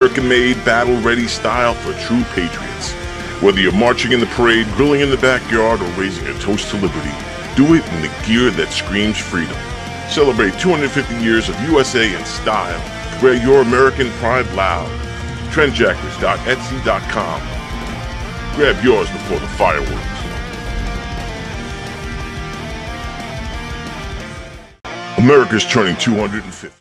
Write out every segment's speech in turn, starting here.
American-made, battle-ready style for true patriots. Whether you're marching in the parade, grilling in the backyard, or raising a toast to liberty, do it in the gear that screams freedom. Celebrate 250 years of USA in style. Wear your American pride loud. Trendjackers.etsy.com. Grab yours before the fireworks. America's turning 250.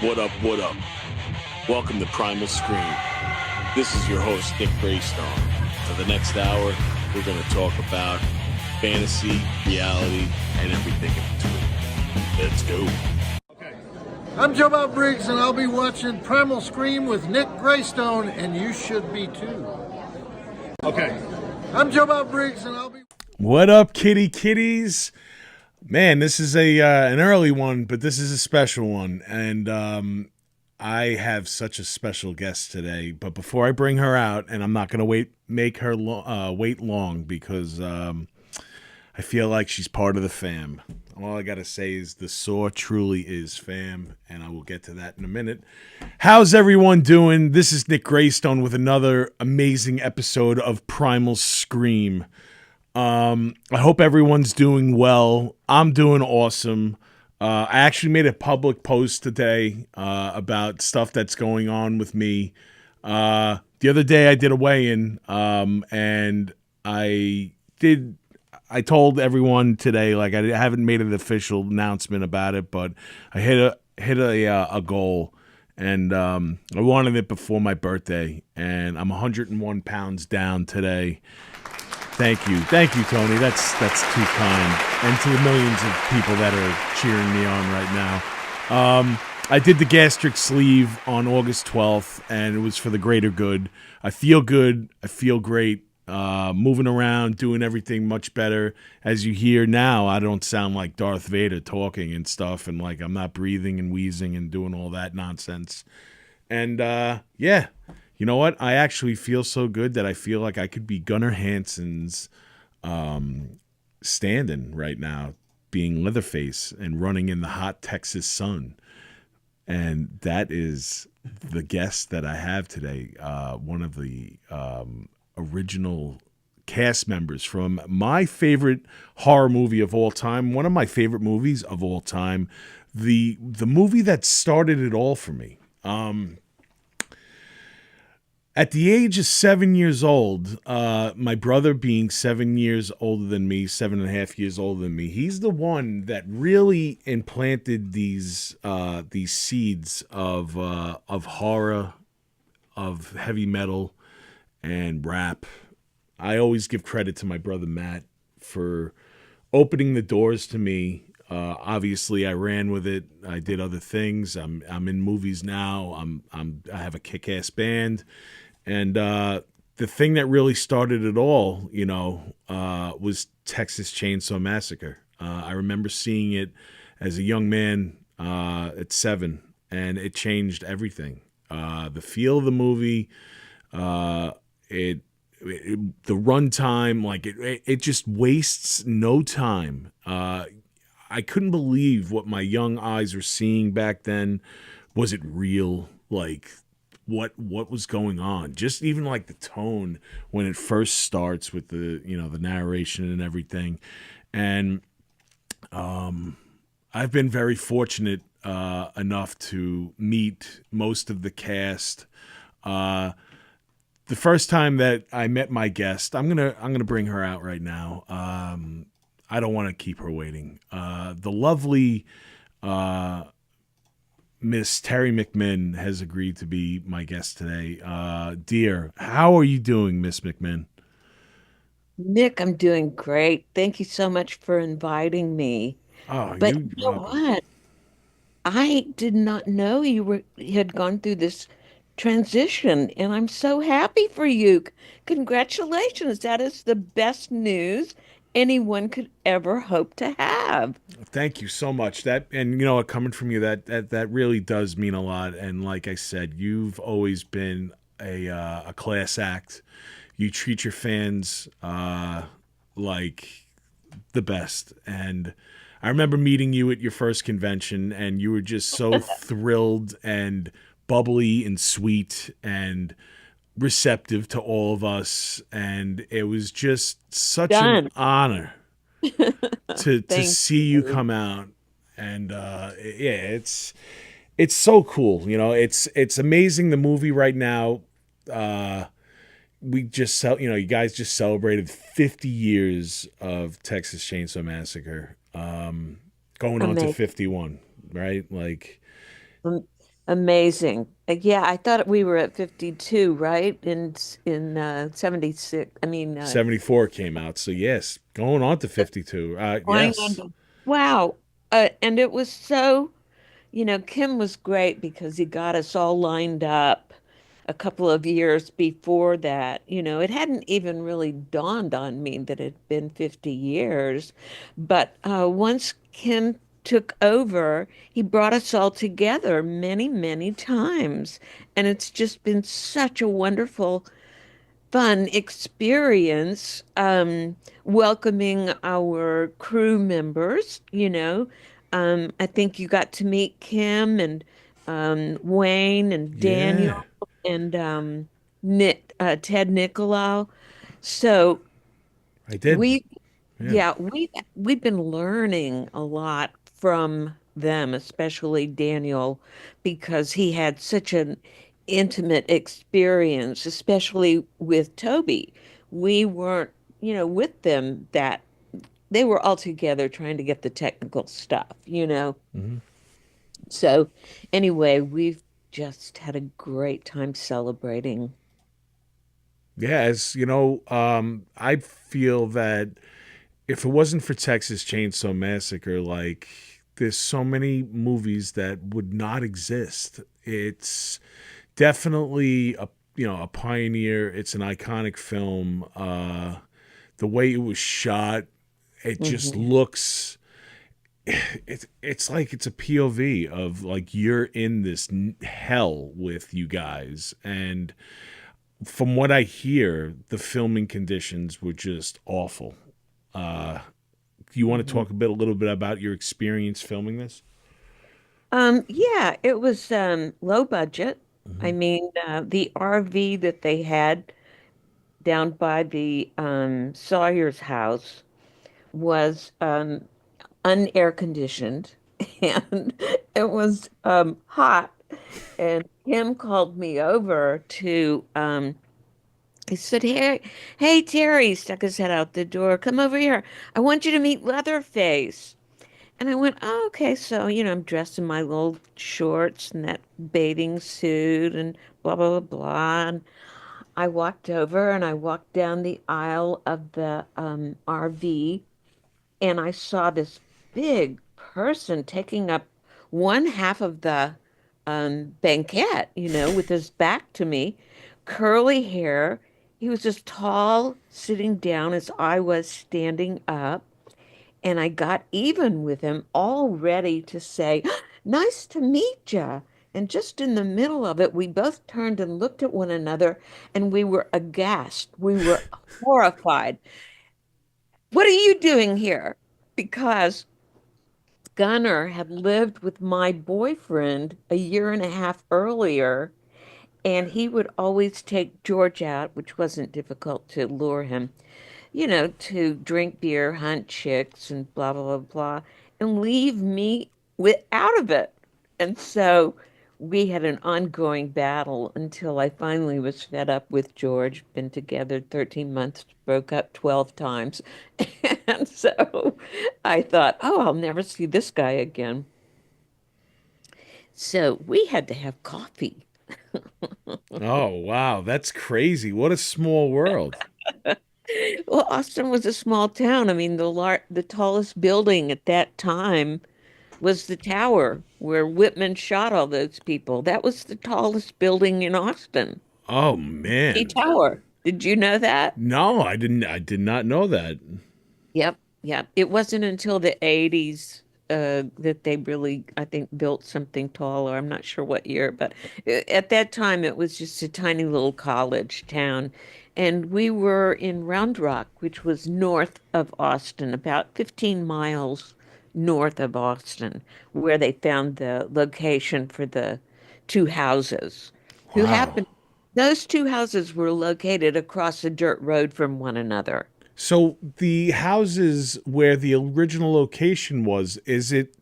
What up, what up? Welcome to Primal Scream. This is your host, Nick Graystone. For the next hour, we're going to talk about fantasy, reality, and everything in between. Let's go. Okay. I'm Joe Bob Briggs, and I'll be watching Primal Scream with Nick Graystone, and you should be too. Okay. I'm Joe Bob Briggs, and I'll be... What up, kitties? Man, this is an early one, but this is a special one, and I have such a special guest today. But before I bring her out, and I'm not going to make her wait long, because I feel like she's part of the fam. All I got to say is the Saw truly is fam, and I will get to that in a minute. How's everyone doing? This is Nick Graystone with another amazing episode of Primal Scream. I hope everyone's doing well. I'm doing awesome. I actually made a public post today about stuff that's going on with me. The other day I did a weigh-in, and I told everyone today, like, I haven't made an official announcement about it, but I hit a goal, and I wanted it before my birthday, and I'm 101 pounds down today. Thank you, Tony. That's too kind. And to the millions of people that are cheering me on right now. I did the gastric sleeve on August 12th, and it was for the greater good. I feel good. I feel great. Moving around, doing everything much better. As you hear now, I don't sound like Darth Vader talking and stuff, and like I'm not breathing and wheezing and doing all that nonsense. And yeah. You know what? I actually feel so good that I feel like I could be Gunnar Hansen's stand-in right now, being Leatherface and running in the hot Texas sun. And that is the guest that I have today, one of the original cast members from my favorite horror movie of all time, one of my favorite movies of all time, the movie that started it all for me. At the age of 7 years old, my brother being 7 years older than me, 7.5 years older than me, he's the one that really implanted these seeds of horror, of heavy metal, and rap. I always give credit to my brother Matt for opening the doors to me. Obviously, I ran with it. I did other things. I'm in movies now. I have a kick-ass band, and the thing that really started it all, was Texas Chainsaw Massacre. I remember seeing it as a young man at 7, and it changed everything. The feel of the movie, uh, it, the runtime, like it just wastes no time. I couldn't believe what my young eyes were seeing back then. Was it real? Like what was going on? Just even like the tone when it first starts with the narration and everything. And I've been very fortunate enough to meet most of the cast. Uh, the first time that I met my guest, I'm gonna bring her out right now. I don't want to keep her waiting. The lovely Miss Terry McMinn has agreed to be my guest today. Dear, how are you doing, Miss McMinn? Nick, I'm doing great. Thank you so much for inviting me. Oh, But you're you know welcome. what? I did not know you had gone through this transition, and I'm so happy for you. Congratulations. That is the best news anyone could ever hope to have. Thank you so much. That and coming from you, that really does mean a lot. And like I said, you've always been a class act. You treat your fans like the best. And I remember meeting you at your first convention, and you were just so thrilled and bubbly and sweet and receptive to all of us. And it was just such an Done. honor to Thank see you you. come out. And yeah, it's so cool. It's amazing. The movie right now, uh, we just you guys just celebrated 50 years of Texas Chainsaw Massacre, going on to Amazing. 51, right? Like Amazing. Yeah, I thought we were at 52, right? In 76. I mean, 74 came out, so yes, going on to 52. going on Yes. to, wow. And it was so, Kim was great because he got us all lined up a couple of years before that. It hadn't even really dawned on me that it had been 50 years. But once Kim took over, he brought us all together many, many times. And it's just been such a wonderful fun experience welcoming our crew members, I think you got to meet Kim and Wayne and Yeah, Daniel and Ted Nicolau. So I did. we Yeah. yeah, we've been learning a lot from them, especially Daniel, because he had such an intimate experience, especially with Toby. We weren't, with them that they were all together trying to get the technical stuff. Mhm. So anyway, we've just had a great time celebrating. Yeah, as I feel that if it wasn't for Texas Chainsaw Massacre, like there's so many movies that would not exist. It's definitely a pioneer. It's an iconic film. The way it was shot, it just Hmm. looks. It's like it's a POV of like you're in this hell with you guys, and from what I hear, the filming conditions were just awful. Uh, you want to Hmm. talk a little bit about your experience filming this? Yeah, it was low budget. I Hmm. mean, the RV that they had down by the Sawyer's house was unair conditioned and it was hot. And Kim called me over to he said, hey Terry, stuck his head out the door. Come over here. I want you to meet Leatherface. And I went, oh, okay. So, I'm dressed in my little shorts and that bathing suit and blah, blah, blah, blah. And I walked over and I walked down the aisle of the RV and I saw this big person taking up one half of the banquette, with his back to me, curly hair. He was just tall, sitting down as I was standing up. And I got even with him, all ready to say, nice to meet ya. And just in the middle of it, we both turned and looked at one another and we were aghast. We were horrified. What are you doing here? Because Gunnar had lived with my boyfriend a year and a half earlier, and he would always take George out, which wasn't difficult to lure him, to drink beer, hunt chicks, and blah, blah, blah, blah, and leave me out of it. And so we had an ongoing battle until I finally was fed up with George, been together 13 months, broke up 12 times. And so I thought, oh, I'll never see this guy again. So we had to have coffee. Oh, wow. That's crazy. What a small world. Well, Austin was a small town. I mean, the tallest building at that time was the tower where Whitman shot all those people. That was the tallest building in Austin. Oh, The man. tower. Did you know that? No, I didn't. I did not know that. Yep, yep. It wasn't until the 80s that they really, I think, built something taller. I'm not sure what year, but at that time it was just a tiny little college town. And we were in Round Rock, which was north of Austin, about 15 miles north of Austin, where they found the location for the two houses, who Wow. happened, those two houses were located across a dirt road from one another. So the houses where the original location was, is it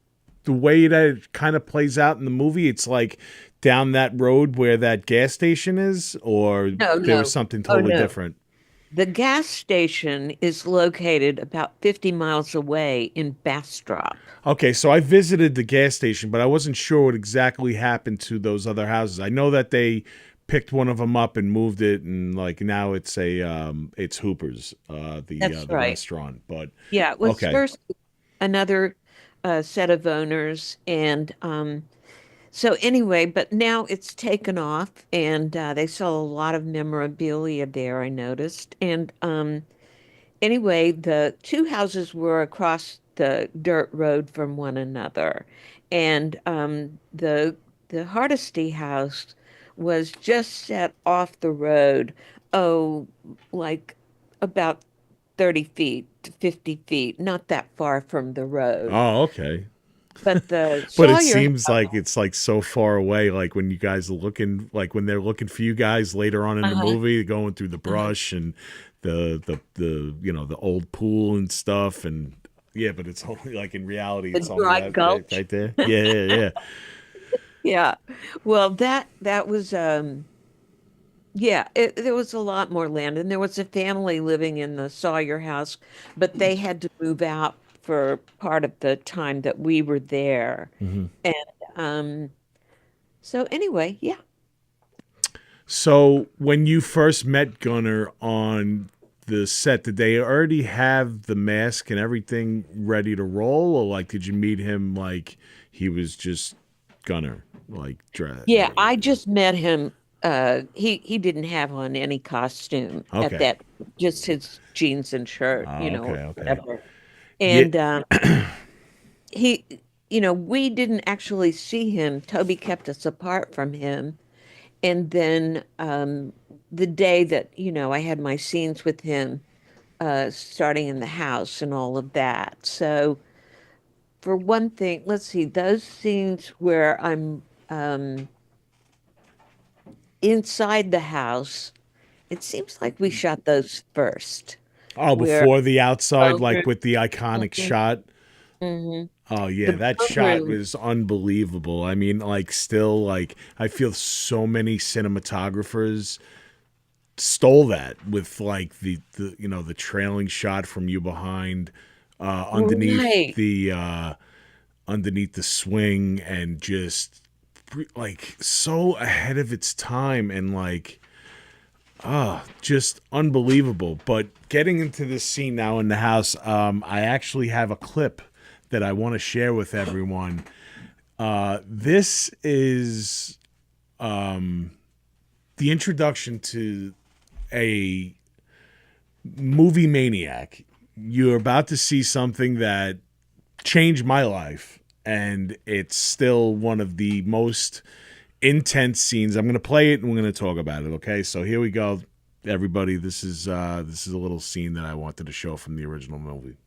the way that it kind of plays out in the movie? It's like down that road where that gas station is, or No, there was no. something Oh, totally no. different? The gas station is located about 50 miles away in Bastrop. Okay, so I visited the gas station, but I wasn't sure what exactly happened to those other houses. I know that they picked one of them up and moved it, and like now it's Hooper's, That's the right. restaurant. But Yeah, it was okay, first another set of owners. And so, anyway, but now it's taken off and they sell a lot of memorabilia there, I noticed. And anyway, the two houses were across the dirt road from one another, and the Hardesty house was just set off the road. Oh, like about 30 feet to 50 feet, not that far from the road. oh okay. But the But it Sawyer, seems like it's like so far away. Like when you guys are looking, like when they're looking for you guys later on in the uh, movie, going through the uh, brush and the the old pool and stuff, and yeah. But it's only like in reality, the it's only Dry that Gulch. right there. Yeah, yeah, yeah. Yeah. Well, that was yeah, there was a lot more land, and there was a family living in the Sawyer house, but they had to move out for part of the time that we were there. hmm And um, so anyway, yeah, So when you first met Gunner on the set, did they already have the mask and everything ready to roll, or like did you meet him like he was just Gunner, like dress? yeah, I just met him. He didn't have on any costume at Okay. that, just his jeans and shirt, Oh, or okay, okay. whatever. Yeah. And he, we didn't actually see him. Toby kept us apart from him. And then the day that, I had my scenes with him, starting in the house and all of that. So, for one thing, let's see, those scenes where I'm inside the house, it seems like we shot those first, Oh, where before the outside, like children. with the iconic shot Hmm. Oh yeah, The that bone shot room. was unbelievable. I mean, like still like I feel so many cinematographers stole that with like the the trailing shot from you behind underneath Right. the swing and just like so ahead of its time and like just unbelievable. But getting into this scene now in the house, I actually have a clip that I want to share with everyone. This is the introduction to a movie maniac. You're about to see something that changed my life, and it's still one of the most intense scenes. I'm going to play it and we're going to talk about it. Okay, so here we go, everybody. This is a little scene that I wanted to show from the original movie.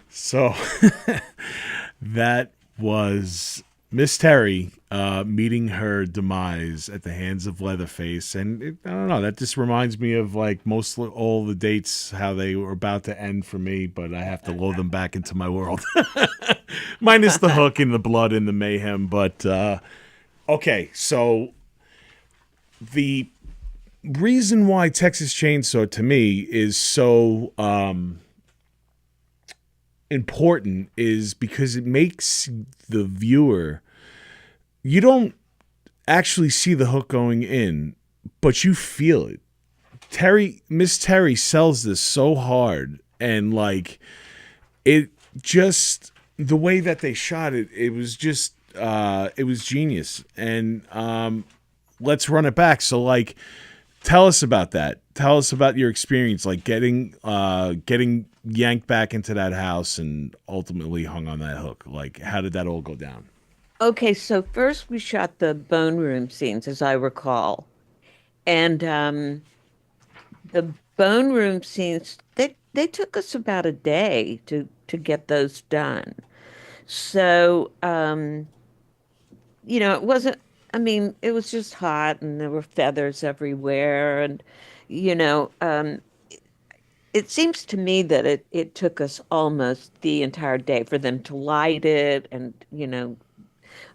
So that was Miss Terry meeting her demise at the hands of Leatherface, and I don't know. That just reminds me of like most all the dates how they were about to end for me, but I have to lull them back into my world, minus the hook and the blood and the mayhem. But okay, so the reason why Texas Chainsaw to me is so important is because it makes the viewer, you don't actually see the hook going in, but you feel it. Miss Terry sells this so hard, and like it just the way that they shot it, it was just it was genius. And let's run it back. So like tell us about that. Tell us about your experience, like getting yanked back into that house and ultimately hung on that hook. Like, how did that all go down? Okay, so first we shot the bone room scenes, as I recall. And the bone room scenes, they took us about a day to get those done. So, it wasn't, I mean, it was just hot and there were feathers everywhere. And, you know, um, it seems to me that it took us almost the entire day for them to light it. And,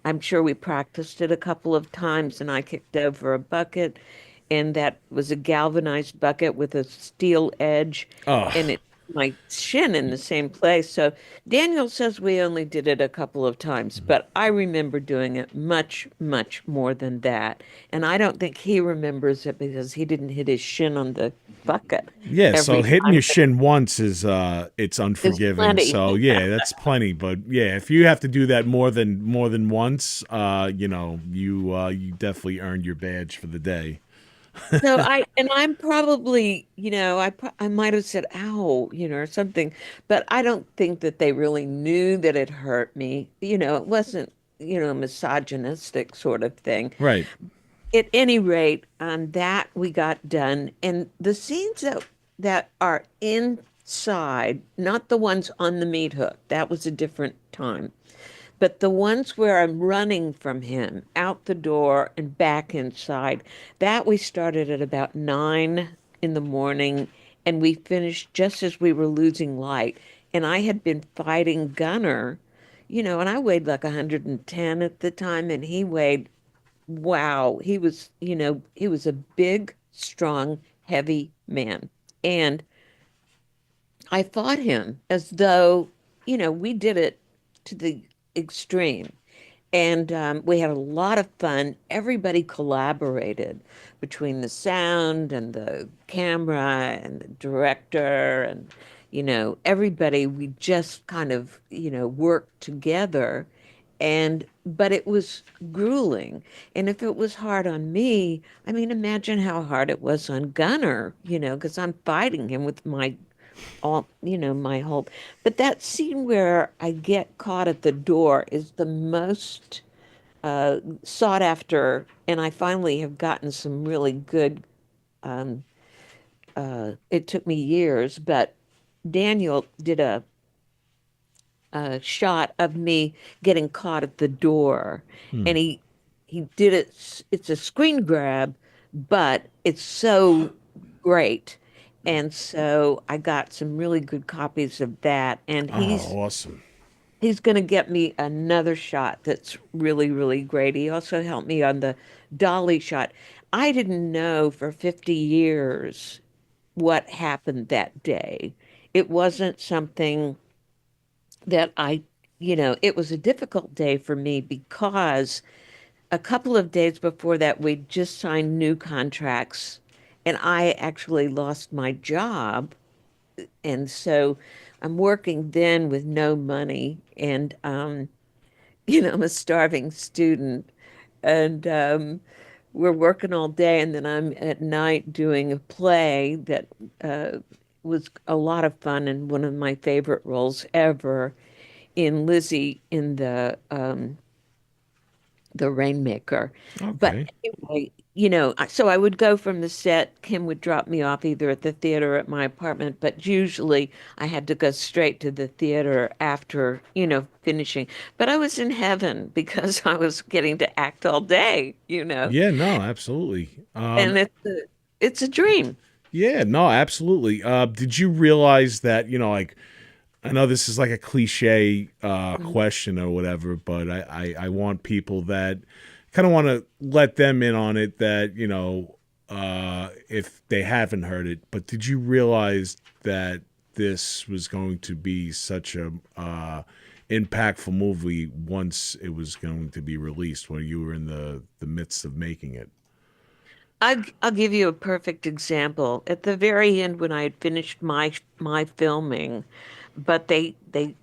I'm sure we practiced it a couple of times and I kicked over a bucket and that was a galvanized bucket with a steel edge and Oh, it my shin in the same place. So Daniel says we only did it a couple of times, but I remember doing it much, much more than that. And I don't think he remembers it because he didn't hit his shin on the bucket yeah. So every hitting time. your shin once is it's It's unforgiving. plenty. So yeah, that's plenty. But yeah, if you have to do that more than once, you definitely earned your badge for the day. So I'm probably, I might have said ow, or something, but I don't think that they really knew that it hurt me. It wasn't, a misogynistic sort of thing. Right. At any rate, that we got done, and the scenes that are inside, not the ones on the meat hook, that was a different time. But the ones where I'm running from him out the door and back inside, that we started at about 9 in the morning and we finished just as we were losing light. And I had been fighting Gunner, and I weighed like 110 at the time and he weighed, wow, he was a big, strong, heavy man. And I fought him as though, we did it to the extreme. And we had a lot of fun. Everybody collaborated between the sound and the camera and the director and, everybody. We just kind of, worked together. But it was grueling. And if it was hard on me, I mean, imagine how hard it was on Gunner, because I'm fighting him with my whole. But that scene where I get caught at the door is the most sought after, and I finally have gotten some really good. It took me years, but Daniel did a shot of me getting caught at the door, and he did it. It's a screen grab, but it's so great. And so I got some really good copies of that, and Oh, awesome. he's going to get me another shot that's really, really great. He also helped me on the dolly shot. I didn't know for 50 years what happened that day. It wasn't something that it was a difficult day for me because a couple of days before that, we just signed new contracts and I actually lost my job. And so I'm working then with no money. And I'm a starving student, and we're working all day, and then I'm at night doing a play that uh, was a lot of fun and one of my favorite roles ever in Lizzie in the Rainmaker. But Okay. anyway, so I would go from the set. Kim would drop me off either at the theater or at my apartment, but usually I had to go straight to the theater after, finishing. But I was in heaven because I was getting to act all day. Yeah, no, absolutely. And it's a dream. Yeah, no, absolutely. Did you realize that, like, I know this is like a cliche question or whatever, but I want people that kind of want to let them in on it that, if they haven't heard it. But did you realize that this was going to be such a impactful movie once it was going to be released, when you were in the midst of making it? I'll give you a perfect example. At the very end, when I had finished my filming, but they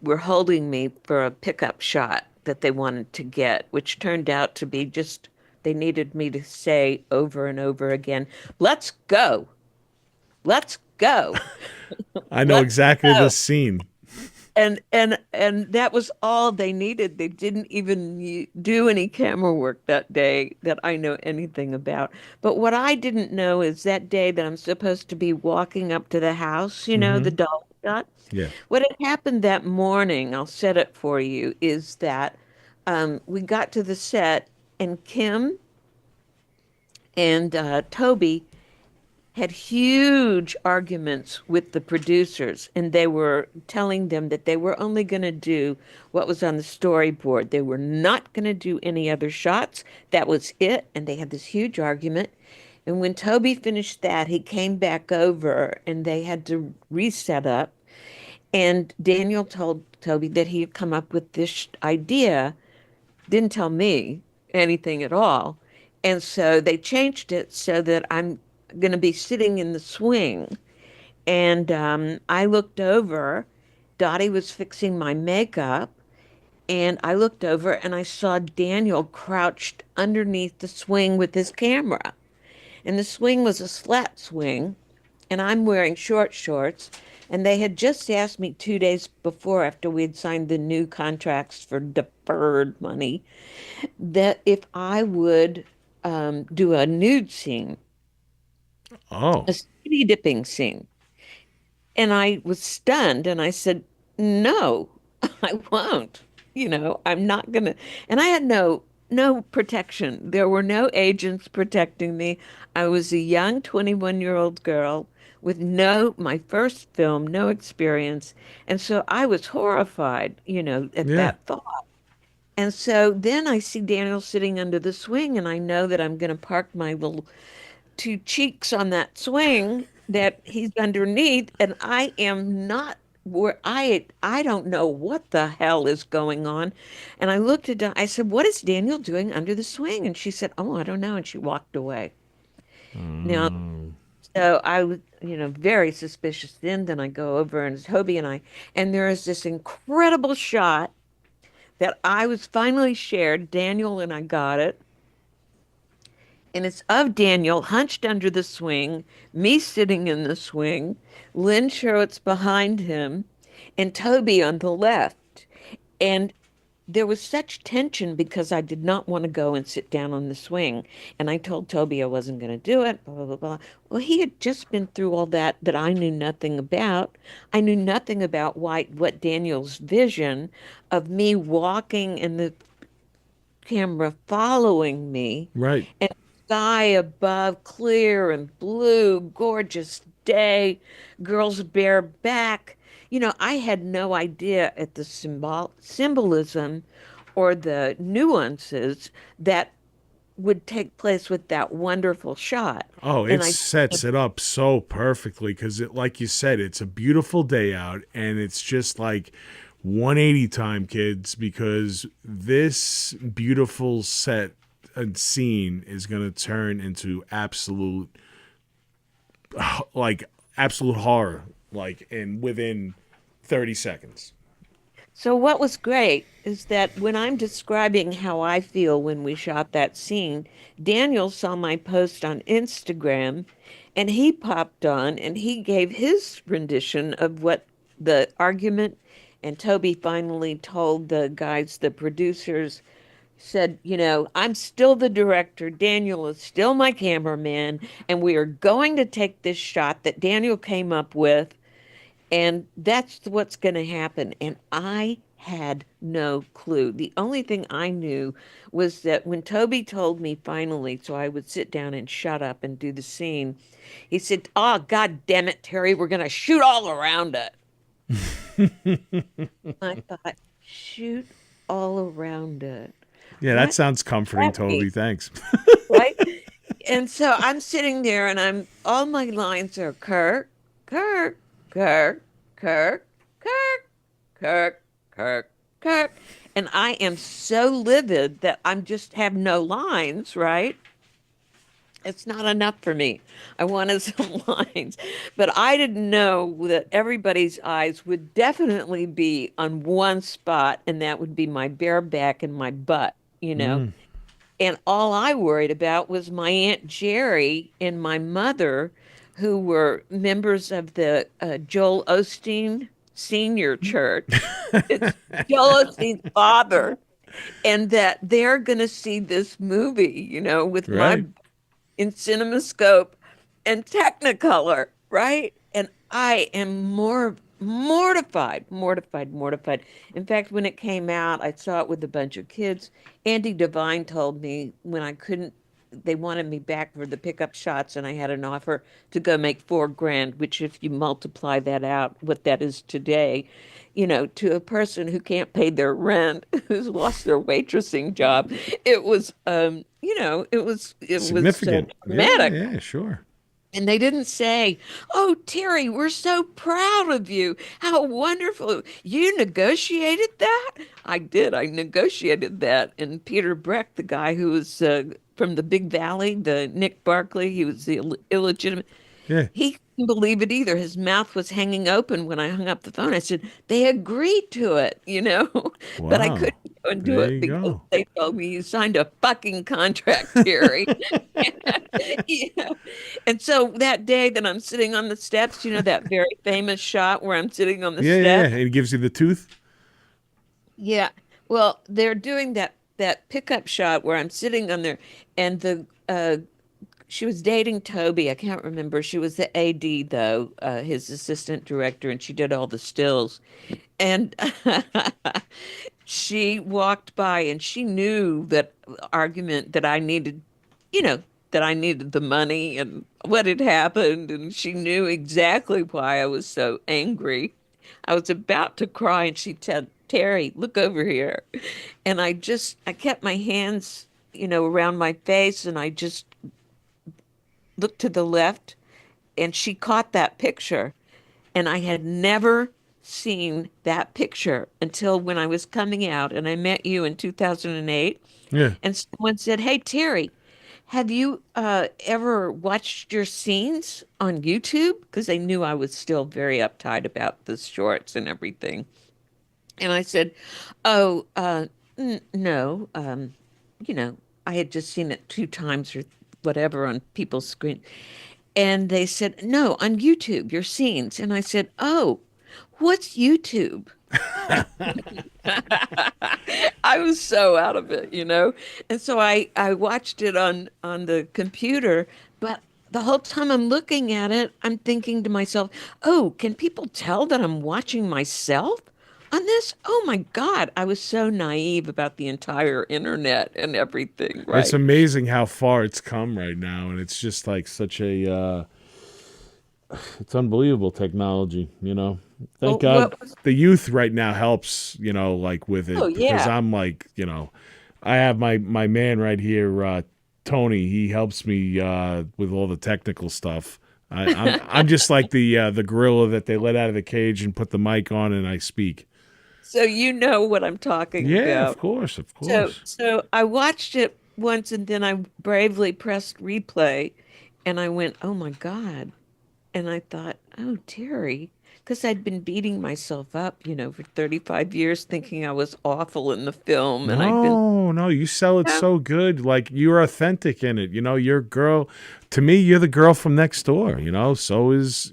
were holding me for a pickup shot that they wanted to get, which turned out to be just they needed me to say over and over again, "Let's go, let's go, I know let's exactly go." this scene. And that was all they needed. They didn't even do any camera work that day that I know anything about. But what I didn't know is that day that I'm supposed to be walking up to the house, the Hmm. doll shot. Yeah. What had happened that morning, I'll set it for you, is that we got to the set and Kim and Toby had huge arguments with the producers, and they were telling them that they were only going to do what was on the storyboard. They were not going to do any other shots. That was it. And they had this huge argument. And when Toby finished that, he came back over and they had to reset up. And Daniel told Toby that he had come up with this idea, didn't tell me anything at all. And so they changed it so that I'm going to be sitting in the swing. And I looked over, Dottie was fixing my makeup, and I looked over and I saw Daniel crouched underneath the swing with his camera. And the swing was a slat swing, and I'm wearing short shorts. And they had just asked me 2 days before, after we had signed the new contracts for deferred money, that if I would do a nude scene, Oh. a skinny dipping scene. And I was stunned and I said, no, I won't. I'm not gonna. And I had no protection. There were no agents protecting me. I was a young 21-year-old girl with my first film, no experience. And so I was horrified, at Yeah. that thought. And so then I see Daniel sitting under the swing, and I know that I'm going to park my little two cheeks on that swing that he's underneath, and I am not. where I don't know what the hell is going on. And I looked at I said, "What is Daniel doing under the swing?" And she said, "Oh, I don't know." And she walked away. Now, Mm. so I was, very suspicious then I go over and Toby and and there is this incredible shot that I was finally shared. Daniel and I got it. And it's of Daniel hunched under the swing, me sitting in the swing, Lynn Sherwood's behind him, and Toby on the left. And there was such tension because I did not want to go and sit down on the swing. And I told Toby I wasn't going to do it, blah, blah, blah, blah. Well, he had just been through all that I knew nothing about. I knew nothing about what Daniel's vision of me walking and the camera following me Right. and sky above, clear and blue, gorgeous day, girls bare back. I had no idea at the symbolism or the nuances that would take place with that wonderful shot. Oh, it And I, sets it up so perfectly because like you said, it's a beautiful day out and it's just like 180 time, kids, because this beautiful set and scene is going to turn into like absolute horror, like within 30 seconds. so what was great is that when I'm describing how I feel when we shot that scene, Daniel saw my post on Instagram and he popped on and he gave his rendition of what the argument. And Toby finally told the guys, the producers, said, I'm still the director. Daniel is still my cameraman. And we are going to take this shot that Daniel came up with. And that's what's going to happen. And I had no clue. The only thing I knew was that when Toby told me finally, so I would sit down and shut up and do the scene, he said, "Oh, God damn it, Terry, we're going to shoot all around it." I thought, shoot all around it. Yeah, that What sounds comforting, that mean, Toby. Thanks. right? And so I'm sitting there and all my lines are Kirk, Kirk, Kirk, Kirk, Kirk, Kirk, Kirk, Kirk. And I am so livid that I'm just have no lines, right? It's not enough for me. I wanted some lines, but I didn't know that everybody's eyes would definitely be on one spot, and that would be my bare back and my butt. Mm. And all I worried about was my Aunt Jerry and my mother, who were members of the Joel Osteen Senior Church. It's Joel Osteen's father, and that they're going to see this movie, with my Right. in CinemaScope and Technicolor, right? And I am more mortified, mortified, mortified. In fact, when it came out, I saw it with a bunch of kids. Andy Devine told me when I couldn't, they wanted me back for the pickup shots, and I had an offer to go make 4 grand, which, if you multiply that out, what that is today, to a person who can't pay their rent, who's lost their waitressing job, it was Significant. Yeah, dramatic. yeah, sure. And they didn't say, "Oh, Terry, we're so proud of you. How wonderful. You negotiated that?" I did. I negotiated that. And Peter Breck, the guy who was from the Big Valley, the Nick Barkley, he was the illegitimate. Yeah. He couldn't believe it either. His mouth was hanging open when I hung up the phone. I said, "They agreed to it." But I Wow. couldn't go and do There it you because go. they told me you signed a fucking contract, Terry. Yeah. And so that day that I'm sitting on the steps, that very famous shot where I'm sitting on the Yeah, yeah, yeah. steps. And it gives you the tooth. Yeah. Well, they're doing that pickup shot where I'm sitting on there, and she was dating Toby. I can't remember. She was the AD though, his assistant director, and she did all the stills. And she walked by and she knew that argument that I needed, you know, that I needed the money and what had happened. And she knew exactly why I was so angry. I was about to cry and she said, "Terry, look over here." And I kept my hands, around my face and I just looked to the left and she caught that picture. And I had never seen that picture until when I was coming out and I met you in 2008. Yeah. And someone said, "Hey, Terry, have you ever watched your scenes on YouTube?" Because they knew I was still very uptight about the shorts and everything. And I said, "Oh, n no. You know, I had just seen it 2 times or whatever on people's screen." And they said, "No, on YouTube, your scenes." And I said, "Oh, what's YouTube?" I was so out of it, you know. And so I watched it on the computer, but the whole time I'm looking at it, I'm thinking to myself, "Oh, can people tell that I'm watching myself on this?" Oh my God, I was so naive about the entire internet and everything, It's right? amazing how far it's come right now, and it's just like such a it's unbelievable technology, you know. Thank Well, God what was, the youth right now helps, you know, like with oh it because yeah. I'm like, you know, I have my man right here, Tony. He helps me with all the technical stuff. I'm just like the gorilla that they let out of the cage and put the mic on and I speak. So you know what I'm talking Yeah, of about. course, of So course. so I watched it once and then I bravely pressed replay and I went, "Oh my God." And I thought, "Oh, Terry," because I'd been beating myself up, you know, for 35 years thinking I was awful in the film and I'd been, No, no, you sell it "Yeah, so good. Like you're authentic in it. You know, you're a girl. To me, you're the girl from next door. You know, so is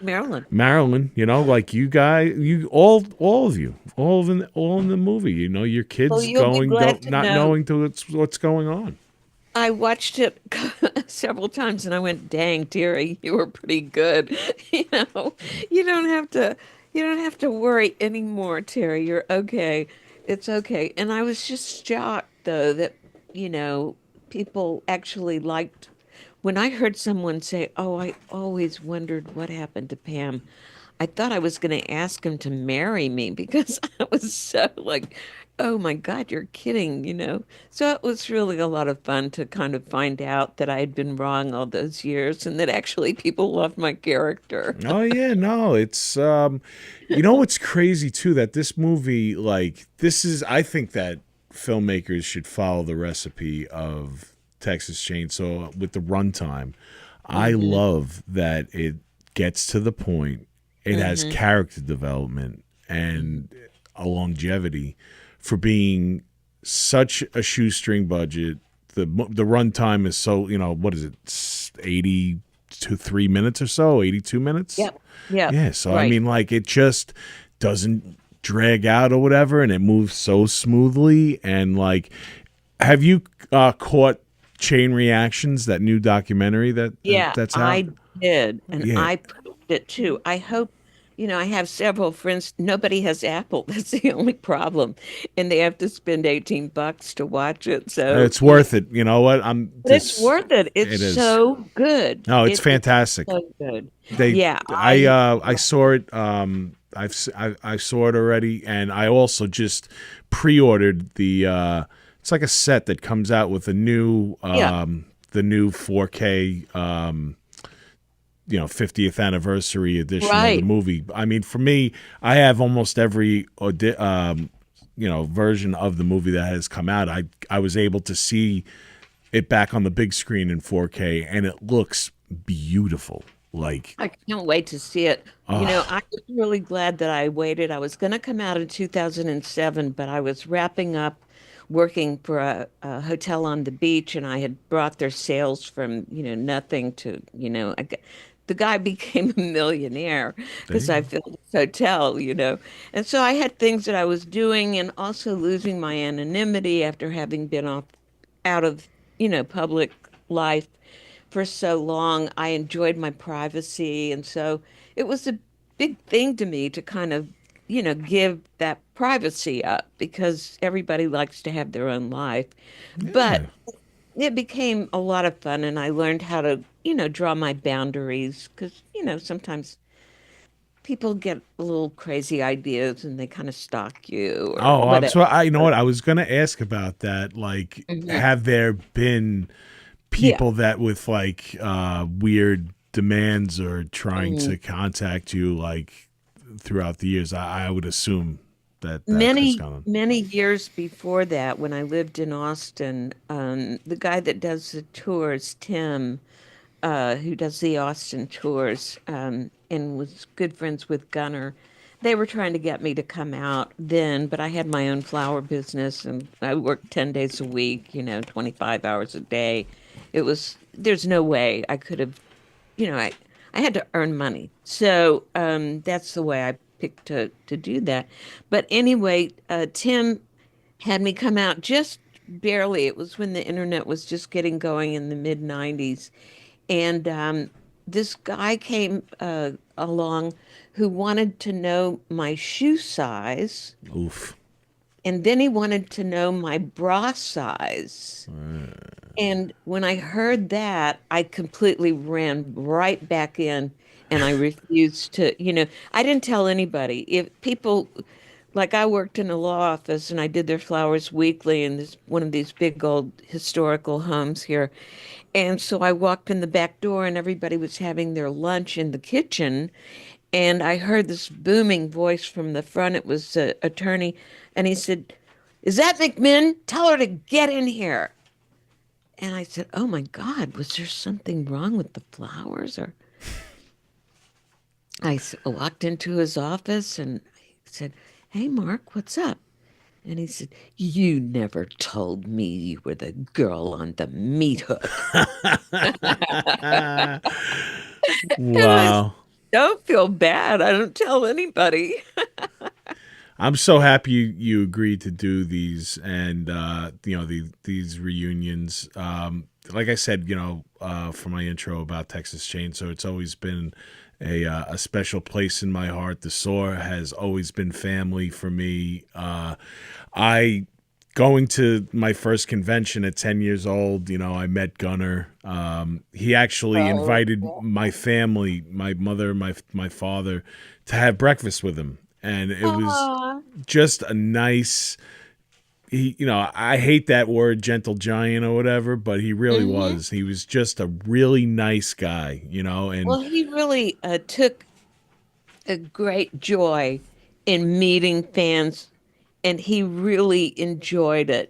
Marilyn." Marilyn. You know, like you guys, you all of you, all in the movie. You know, your Well, kids you'll be going, glad don't to not know knowing to what's going on. I watched it several times and I went, "Dang, Terry, you were pretty good." You know, you don't have to you don't have to worry anymore, Terry. You're okay. It's okay. And I was just shocked though that, you know, people actually liked when I heard someone say, "Oh, I always wondered what happened to Pam." I thought I was going to ask him to marry me because I was so like, "Oh my God, you're kidding," you know? So it was really a lot of fun to kind of find out that I had been wrong all those years and that actually people loved my character. Oh yeah, no, it's you know what's crazy too that this movie like this is I think that filmmakers should follow the recipe of Texas Chainsaw with the runtime. I Hmm. love that it gets to the point. It has Hmm. character development Hmm. and a longevity for being such a shoestring budget. The runtime is so, you know, what is it? 80 to 3 minutes or so, 82 minutes. Yep. Yep. Yeah. So, I Right. mean, like, it just doesn't drag out or whatever, and it moves so smoothly. And, like, have you caught Chain Reactions, that new documentary Yeah, that's out? I did, and Yeah. I proved it too. I hope, you know, I have several friends. Nobody has Apple. That's the only problem, and they have to spend $18 to watch it. So, It's you know, worth it. You know what? I'm but it's this. worth it. It's It is. so good. No, it's It's fantastic. so good. They, Yeah, I I saw it. I saw it already, and I also just pre-ordered the. It's like a set that comes out with yeah, the new 4K 50th anniversary edition of the right. movie. I mean, for me, I have almost every version of the movie that has come out. I was able to see it back on the big screen in 4K, and it looks beautiful. Like, I can't wait to see it. You know, oh, I was really glad that I waited. I was going to come out in 2007, but I was wrapping up working for a hotel on the beach, and I had brought their sales from, you know, nothing to, you know, the guy became a millionaire there because you I go. filled his hotel, you know. And so I had things that I was doing and also losing my anonymity after having been out of, you know, public life for so long. I enjoyed my privacy. And so it was a big thing to me to kind of, you know, give that privacy up because everybody likes to have their own life. But Yeah. it became a lot of fun and I learned how to, you know, draw my boundaries because, you know, sometimes people get a little crazy ideas and they kind of stalk you or Oh, whatever. so I you know what I was gonna ask about that. Like, Mhm. have there been Yeah. people that with like weird demands or trying Mm. to contact you? Like, throughout the years. I would assume that has Many, gone on. many years before that, when I lived in Austin, the guy that does the tours, Tim, who does the Austin tours, and was good friends with Gunnar, they were trying to get me to come out then, but I had my own flower business and I worked 10 days a week, 25 hours a day. There's no way I could have, I had to earn money. So that's the way I picked to do that. But anyway, Tim had me come out just barely. It was when the internet was just getting going in the mid 90s. And this guy came along who wanted to know my shoe size. Oof. And then he wanted to know my bra size. And when I heard that, I completely ran right back in and I refused I didn't tell anybody. If people, like I worked in a law office and I did their flowers weekly in one of these big old historical homes here. And so I walked in the back door and everybody was having their lunch in the kitchen. And I heard this booming voice from the front. It was the attorney. And he said, "Is that McMinn? Tell her to get in here." And I said, "Oh my God, was there something wrong with the flowers?" Or walked into his office and I said, "Hey, Mark, what's up?" And he said, "You never told me you were the girl on the meat hook." And I said, Wow. "Don't feel bad. I don't tell anybody." I'm so happy you agreed to do these and these reunions. Like I said, for my intro about Texas Chainsaw, it's always been a special place in my heart. The Saw has always been family for me. I going to my first convention at 10 years old, I met Gunnar. He actually invited my family, my mother, my father, to have breakfast with him. And it was just a nice, I hate that word, gentle giant or whatever, but he really was. He was just a really nice guy, and Well, he really took a great joy in meeting fans, and he really enjoyed it.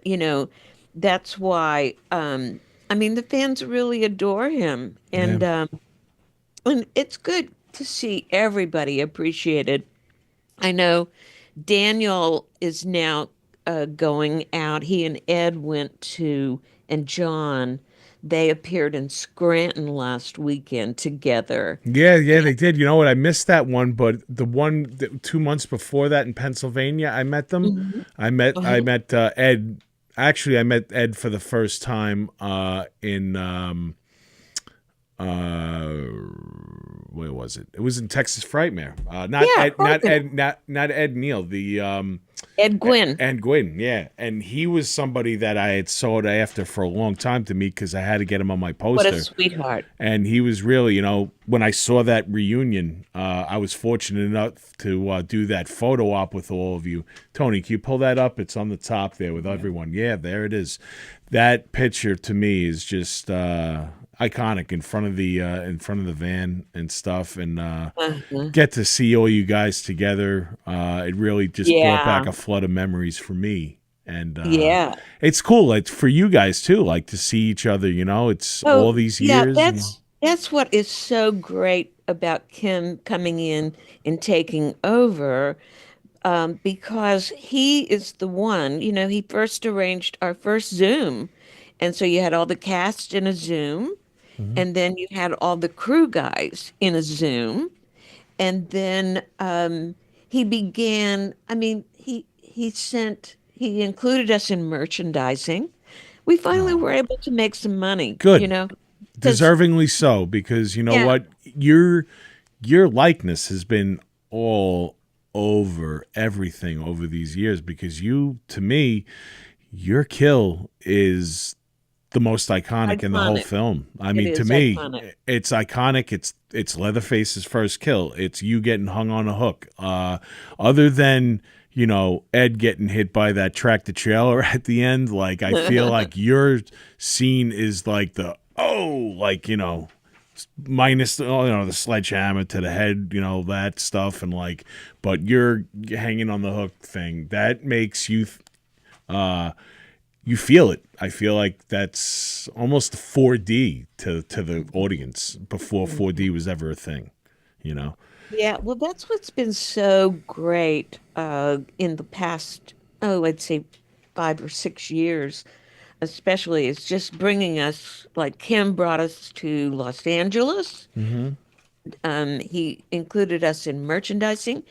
That's why, the fans really adore him, yeah. and it's good to see everybody appreciated. I know Daniel is now going out. He and Ed and John, they appeared in Scranton last weekend together. Yeah, they did. You know what? I missed that one, but the one 2 months before that in Pennsylvania, I met them. Mhm. I met Ed. Actually, I met Ed for the first time in where was it? It was in Texas Frightmare. Not Yeah, Ed, not Ed, not Ed Neal. The Ed Gwynn. and Gwynn, yeah, and he was somebody that I had sought after for a long time to meet because I had to get him on my What poster. a sweetheart. And he was really, when I saw that reunion, I was fortunate enough to do that photo op with all of you. Tony, can you pull that up? It's on the top there with everyone. Yeah, there it is. That picture to me is just iconic in front of the van and stuff, and get to see all you guys together. It really just brought back a flood of memories for me. And it's cool, like for you guys too, like to see each other. It's all these years. That's what is so great about Kim coming in and taking over, because he is the one. He first arranged our first Zoom, and so you had all the cast in a Zoom, and then you had all the crew guys in a Zoom, and then he began. He included us in merchandising. We finally were able to make some money. Good. 'Cause- Deservingly so, because you know Yeah. what, your likeness has been all over everything over these years. Because to me, your kill is the most iconic in the whole Iconic. film. I It mean, to is me, iconic. it's iconic. It's Leatherface's first kill. It's you getting hung on a hook. Other than Ed getting hit by that tractor trailer at the end, like I feel like your scene is like minus the sledgehammer to the head, that stuff, and but you're hanging on the hook thing that makes you you feel it. I feel like that's almost 4D to the audience before 4D was ever a thing, you know. Yeah, well, that's what's been so great in the past, oh, I'd say 5 or 6 years, especially. It's just bringing us, like Kim brought us to Los Angeles. Mm-hmm. He included us in merchandising.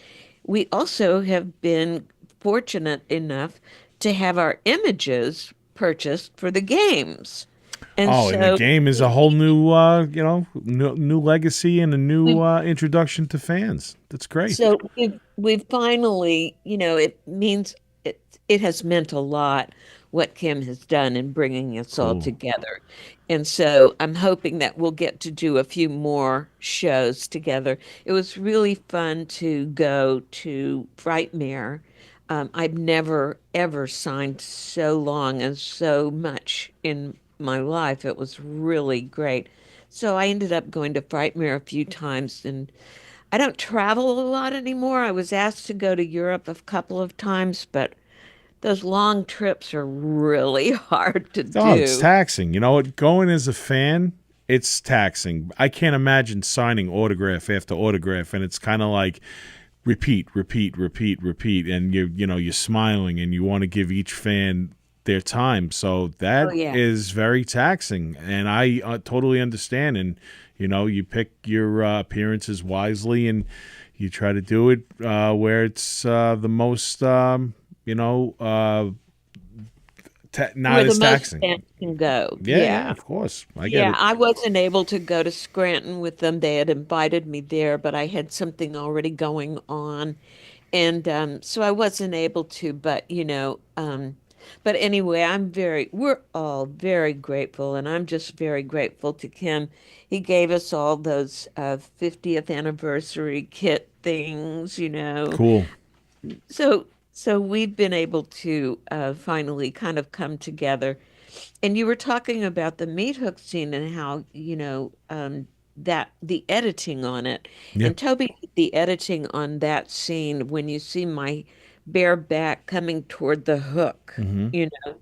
We also have been fortunate enough to have our images purchased for the games. And Oh, and the so game is a whole new, new legacy and a new we've introduction to fans. That's great. we've finally, it means it has meant a lot what Kim has done in bringing us all Cool. together. And so I'm hoping that we'll get to do a few more shows together. It was really fun to go to Frightmare. I've never ever signed so long and so much in my life. It was really great. So I ended up going to Frightmare a few times, and I don't travel a lot anymore. I was asked to go to Europe a couple of times, but those long trips are really hard to Oh, it's do. taxing. You know what? Going as a fan, it's taxing. I can't imagine signing autograph after autograph, and it's kind of like repeat, repeat, repeat, repeat, and you're smiling, and you want to give each fan their time. So that Oh yeah. is very taxing, and I totally understand. And you pick your appearances wisely, and you try to do it where it's the most, not Where the as most taxing. fans can go. Yeah, yeah, Yeah. of course. I get Yeah, it. I wasn't able to go to Scranton with them. They had invited me there, but I had something already going on. And so I wasn't able to, but anyway, we're all very grateful, and I'm just very grateful to Kim. He gave us all those 50th anniversary kit things. Cool. So we've been able to finally kind of come together. And you were talking about the meat hook scene and how, that the editing on it. Yeah. And Toby did the editing on that scene when you see my bare back coming toward the hook, Mm-hmm. you know.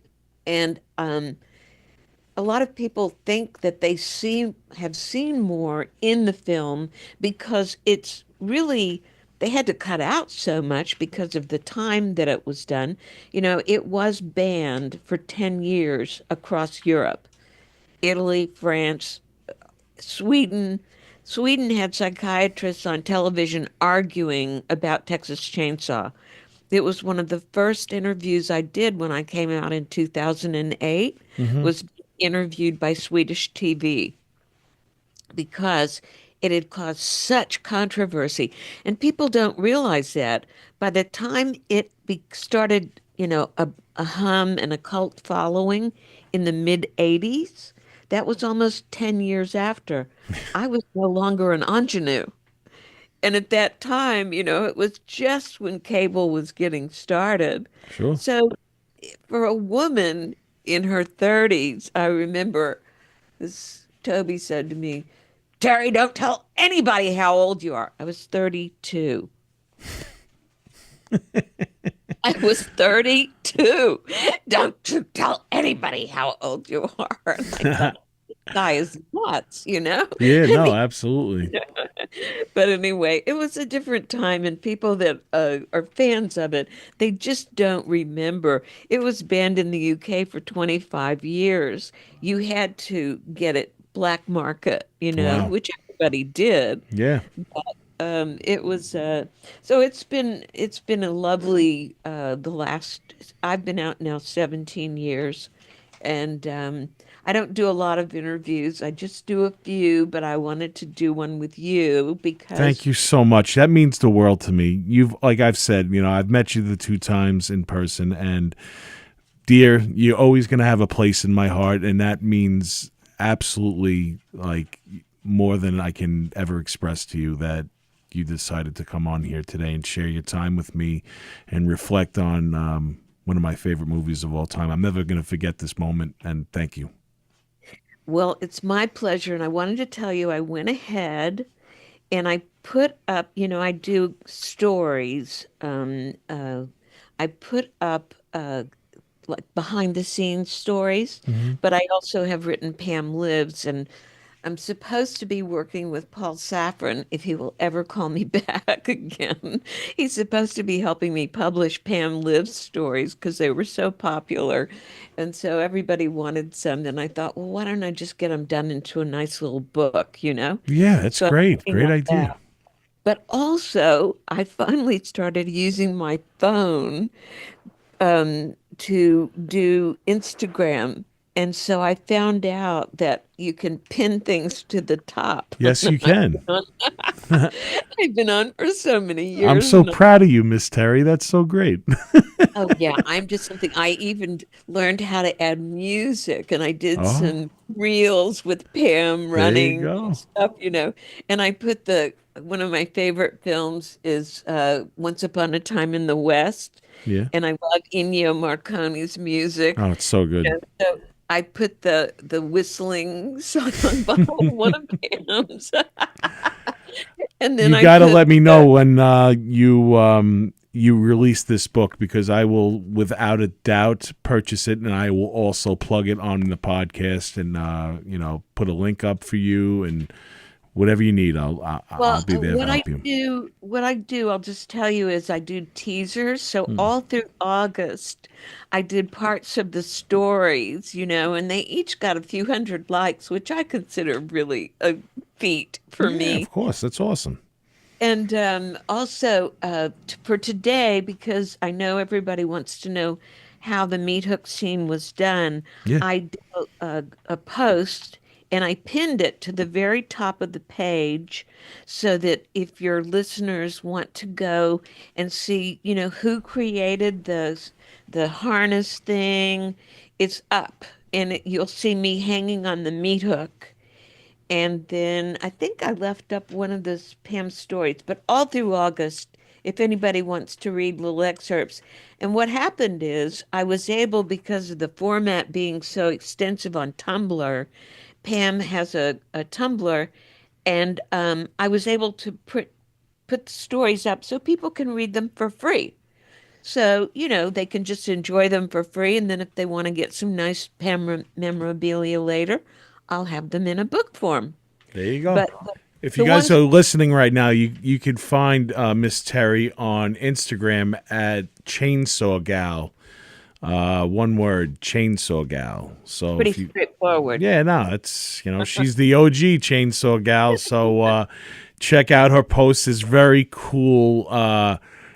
And a lot of people think that have seen more in the film because it's really they had to cut out so much because of the time that it was done. It was banned for 10 years across Europe. Italy, France, Sweden. Sweden had psychiatrists on television arguing about Texas Chainsaw. It was one of the first interviews I did when I came out in 2008, Mm-hmm. was interviewed by Swedish TV because it had caused such controversy. And people don't realize that by the time it started, a hum and a cult following in the mid 80s, that was almost 10 years after. I was no longer an ingenue. And at that time, it was just when cable was getting started. Sure. So for a woman in her 30s, I remember this Toby said to me, Terry, don't tell anybody how old you are. I was 32. I was 32. Don't you tell anybody how old you are. And I thought, this guy is nuts. Yeah, no, absolutely. But anyway, it was a different time, and people that are fans of it, they just don't remember. It was banned in the UK for 25 years. You had to get it black market, Wow. which everybody did. Yeah. It was so it's been a lovely the last I've been out now 17 years, and I don't do a lot of interviews. I just do a few, but I wanted to do one with you Thank because you so much. That means the world to me. Like I've said, I've met you the 2 times in person, and dear, you're always going to have a place in my heart, and that means absolutely like more than I can ever express to you that you decided to come on here today and share your time with me and reflect on one of my favorite movies of all time. I'm never going to forget this moment, and thank you. Well, it's my pleasure. And I wanted to tell you, I went ahead and I put up, I do stories. I put up like behind the scenes stories, Hmm. but I also have written Pam Lives, and I'm supposed to be working with Paul Safran if he will ever call me back again. He's supposed to be helping me publish Pam Lives stories because they were so popular. And so everybody wanted some. And I thought, well, why don't I just get them done into a nice little book? Yeah, that's So I'm great. working Great on idea. that. But also, I finally started using my phone to do Instagram. And so I found out that you can pin things to the top. Yes, you can. I've been on for so many I'm years, so and proud of you, Miss Terry. That's so great. oh yeah, I'm just something. I even learned how to add music, and I did Oh, some reels with Pam there you running go. stuff. And I put the one of my favorite films is Once Upon a Time in the West, Yeah. and I love Ennio Morricone's music. Oh, it's so good. And so I put the whistling song behind one of Pam's, and then You I got to put let me know when you release this book, because I will, without a doubt, purchase it, and I will also plug it on the podcast, and put a link up for you, and whatever you need, I'll well, be there to what I help you. do, what I do, I'll just tell you is I do teasers. So Mm. all through August, I did parts of the stories, and they each got a few hundred likes, which I consider really a feat for Yeah, me. of course, that's awesome. And also for today, because I know everybody wants to know how the meat hook scene was done, Yeah. I did a post and I pinned it to the very top of the page so that if your listeners want to go and see, who created the harness thing, it's up and you'll see me hanging on the meat hook. And then I think I left up one of the Pam's stories, but all through August, if anybody wants to read little excerpts. And what happened is I was able, because of the format being so extensive on Tumblr, Pam has a Tumblr, and I was able to put the stories up so people can read them for free. So, they can just enjoy them for free. And then if they want to get some nice memorabilia later, I'll have them in a book form. There you go. But If you the guys ones, are listening right now, you can find Miss Terry on Instagram at Chainsaw Gal. One word, Chainsaw Gal. So pretty if you, straightforward. yeah, no, it's she's the OG Chainsaw Gal. So check out her posts. It's very cool.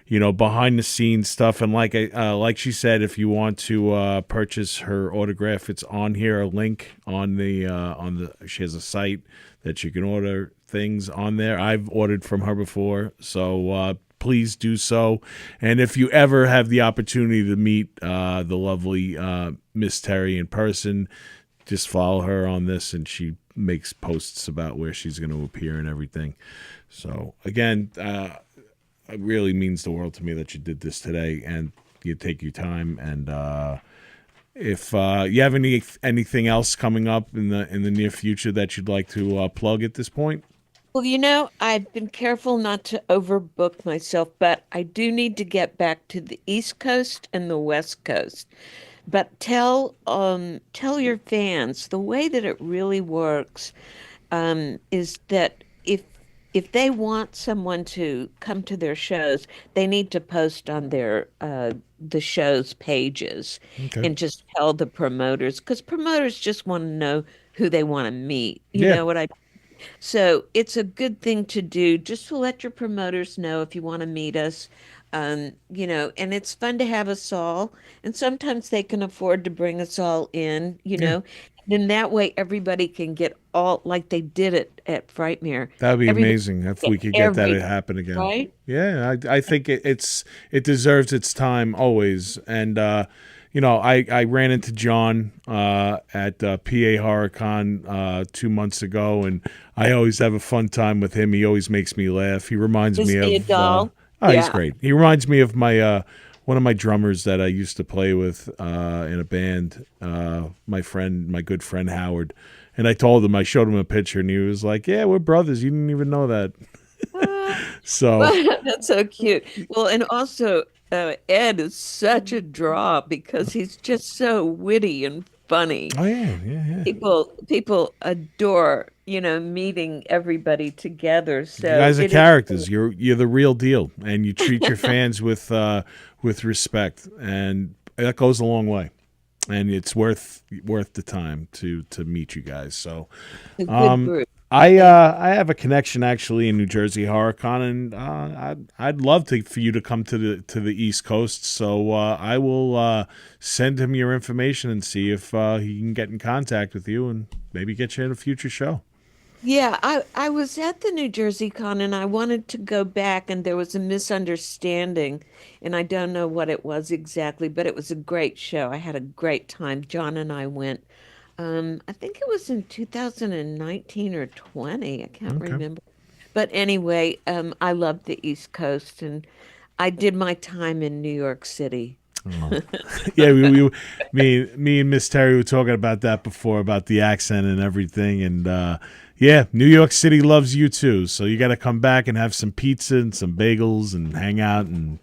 Behind the scenes stuff, and like she said, if you want to purchase her autograph, it's on here. A link on the she has a site that you can order things on there. I've ordered from her before, so please do so. And if you ever have the opportunity to meet the lovely Miss Terry in person, just follow her on this, and she makes posts about where she's going to appear and everything. So again, it really means the world to me that you did this today and you take your time. And if you have anything else coming up in the near future that you'd like to plug at this point. Well, I've been careful not to overbook myself, but I do need to get back to the East Coast and the West Coast. But tell your fans the way that it really works is that if they want someone to come to their shows, they need to post on their the show's pages Okay. and just tell the promoters, because promoters just want to know who they want to meet. You Yeah. know what I So it's a good thing to do just to let your promoters know if you want to meet us. And it's fun to have us all. And sometimes they can afford to bring us all in, you Yeah. know. Then that way everybody can get all like they did it at Frightmare. That would be Everybody amazing if get we could get that to everything, happen again. right? Yeah, I think it deserves its time always. And I ran into John at PA HorrorCon 2 months ago, and I always have a fun time with him. He always makes me laugh. He reminds Is me he a of doll? he's Yeah. great. He reminds me of my one of my drummers that I used to play with in a band, my good friend Howard. And I told him, I showed him a picture, and he was like, "Yeah, we're brothers. You didn't even know that." So That's so cute. Well, and also Ed is such a draw because he's just so witty and funny. oh yeah. People adore, meeting everybody together. You So guys are it is. characters. You're the real deal, and you treat your fans with respect, and that goes a long way. And it's worth the time to meet you guys. So A good group. I have a connection actually in New Jersey HorrorCon, and I'd love for you to come to the East Coast. So I will send him your information and see if he can get in contact with you and maybe get you in a future show. Yeah, I was at the New Jersey Con and I wanted to go back and there was a misunderstanding and I don't know what it was exactly, but it was a great show. I had a great time. John and I went. I think it was in 2019 or 20. I can't Okay. remember. But anyway, I love the East Coast and I did my time in New York City. Yeah, me and Miss Terry were talking about that before, about the accent and everything, and yeah, New York City loves you too. So you got to come back and have some pizza and some bagels and hang out and